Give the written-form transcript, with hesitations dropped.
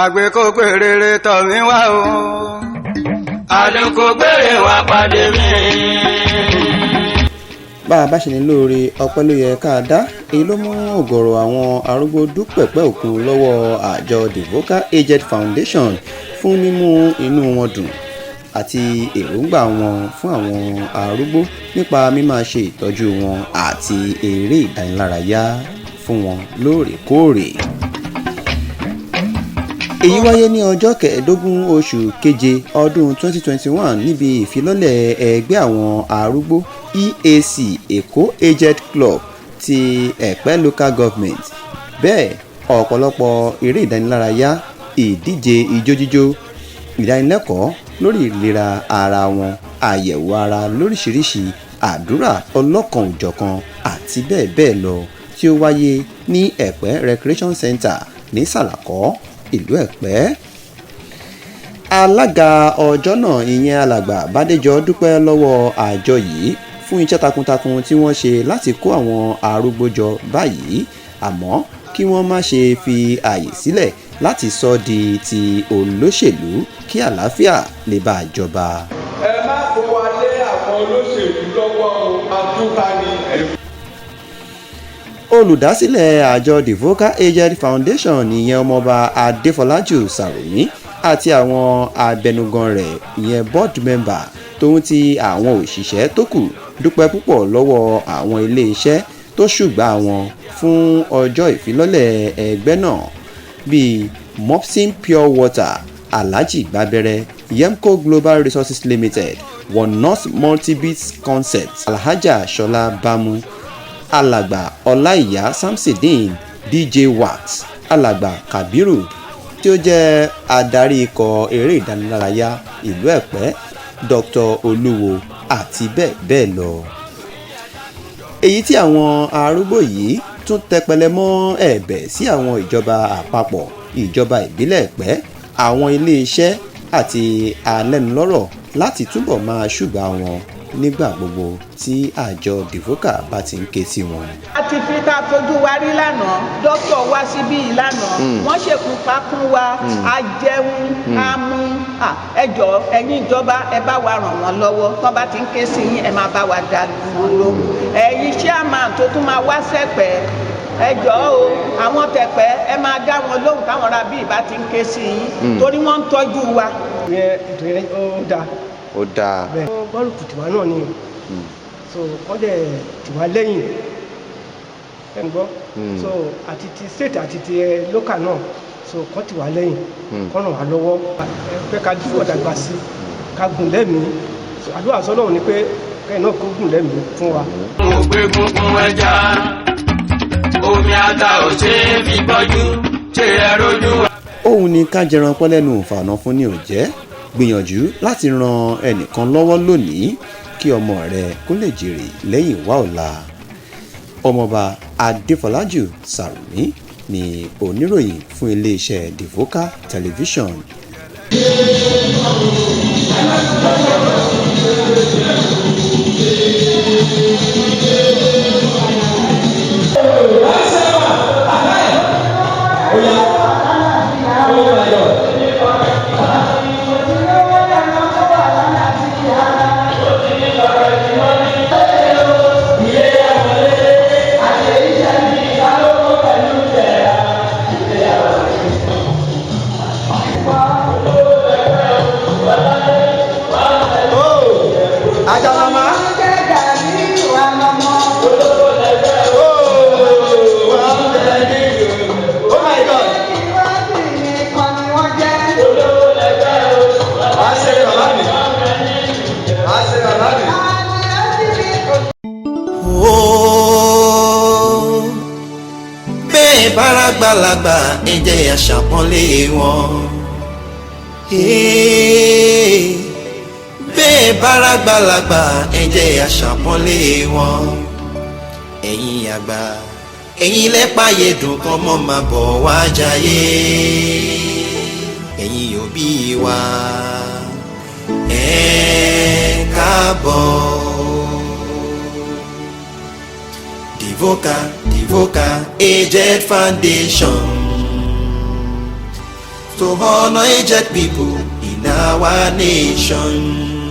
àgbékògbè rere tọ̀ mí wá o. àlùkògbèrè wá pàdé mi. bá a bá ṣe ní lóore ọpẹ́ ló yẹ ká dá, èyí ló mú ọ̀gọ̀rọ̀ àwọn arúgbó dúpẹ́pẹ́ òkun lọ́wọ́ àjọ Divoca Aged Foundation fún mímú inú wọn dùn àti èròǹgbà wọn fún àwọn arúgbó nípa mímáa ṣe ìtọ́jú wọn àti eré ìdánilárayá fún wọn lóòrèkóòrè. èyí wáyé ní ọjọ́ kẹẹ̀ẹ́dógún oṣù keje ọdún 2021 níbi ìfilọ́lẹ̀ ẹgbẹ́ àwọn arúgbó EAC Èkó Aged Club ti Ẹ̀pẹ́ Local Government. bẹ́ẹ̀ ọ̀pọ̀lọpọ̀ eré ìdánilárayá, ìdíje ijójíjó, ìdánilẹ́kọ̀ọ́ lórí ìlera ara wọn, àyẹ̀wò ara lóríṣiríṣi, àdúrà ọlọ́kan-ò-jọ̀kan àti bẹ́ẹ̀ bẹ́ẹ̀ lọ tí ó wáyé ní Ẹ̀pẹ́ Recreation Center ní Sàlàkọ́, ìlú Ẹ̀pẹ́. alága ọjọ́ náà ìyẹn alàgbà Bádéjọ dúpẹ́ lọ́wọ́ àjọ yìí fún iṣẹ́ takuntakun tí wọ́n ṣe láti kó àwọn arúgbó jọ báyìí, àmọ́ kí wọ́n má ṣe fi ààyè sílẹ̀ láti sọ di ti olóṣèlú kí àlàáfíà lè bá jọba. ẹ má kó wa lé àwọn olóṣèlú lọ́wọ́ àtúntà ní ẹ̀fọ́. olùdásílẹ̀ àjọ Divoca Aged Foundation ìyẹn ọmọọba Adéfọlájù Sàròmí àti àwọn abẹnugan rẹ̀ ìyẹn board member tóun ti àwọn òṣìṣẹ́ tó kù dúpẹ́ púpọ̀ lọ́wọ́ àwọn iléeṣẹ́ tó ṣùgbà wọn fún ọjọ́ ìfilọ́lẹ̀ ẹgbẹ́ náà bíi Mopsin Pure Water, Alhaji Gbabere, Yemco Global Resources Limited, One North Multibits Concepts, Alhaja Ṣọlá Bámú, alàgbà Ọláìyá Samsideen, DJ Wax, alàgbà Kabiru tí ó jẹ́ adarí ikọ̀ eré ìdánilárayá ìlú Ẹ̀pẹ́, Dr. Olúwo àti bẹ́ẹ̀ bẹ́ẹ̀ lọ. èyí tí àwọn arúgbó yìí tún tẹpẹlẹ mọ́ ẹ̀bẹ̀ sí àwọn ìjọba àpapọ̀, ìjọba ìbílẹ̀ Ẹ̀pẹ́, àwọn iléeṣẹ́ àti alẹ́nulọ́rọ̀ láti túbọ̀ máa ṣùgbà wọn nígbà gbogbo tí àjọ Divoca bá ti ń ké sí wọn. a ti fi ká fojú wa rí lánàá, dókítà wá síbí yìí lánàá, wọ́n ṣèkúpa kún wa, a jẹun, a mú, ẹ jọ̀ọ́ ẹ̀yin ìjọba ẹ bá wa ràn wọ́n lọ́wọ́, tó bá ti ń ké sí yín ẹ máa bá wa dá wọn lóhùn. ẹ̀yin chairman tó tún máa wá sẹ́pẹ́, ẹ jọ̀ọ́ o, àwọn tẹ̀pẹ́ ẹ máa dá wọn lóhùn táwọn ará bíi bá ti ń ké sí yín torí wọ́n ń tọ́jú wa. ètò yẹn ó dáa. ó dáa. bẹ́ẹ̀ bọ́ọ̀lù tìwá náà ni so wọ́n dẹ̀ tìwá lẹ́yìn ẹ̀ ń gbọ́ so àti ti state àti ti local náà so kọ́ tìwá lẹ́yìn kọ́ ràn wá lọ́wọ́ pé ká dúró dàgbà sí ká gùn lẹ́mìí àdúrà sọ́nà ni pé kẹ́yìn náà kó gùn lẹ́mìí fún wa. mo gbé gungun ẹja omi ata ò ṣe é fi bọ́jú ṣe é rojú wa. òun ni ká jẹran pẹ́ lẹ́nu ìfànà fún ní òjẹ́. gbìyànjú láti ran ẹnìkan lọ́wọ́ lónìí kí ọmọ rẹ kó lè jèrè lẹ́yìn wá ọ̀la. ọmọọba Adéfọlájù Sàròmí ni oníròyìn fún iléeṣẹ́ Divoca Television. bẹ́ẹ̀ bára gbàlagbà ẹ jẹ́ àṣàpọ́nlé wọn. bẹ́ẹ̀ bára gbàlagbà ẹ jẹ́ àṣàpọ́nlé wọn. ẹ̀yin àgbà ẹ̀yin lẹ́pàyè dùn kọ́ mọ́ máa bọ̀ wá jayé. ẹ̀yin òbí wa ẹ káàbọ̀. Divoca Aged Foundation to honor aged people in our nation.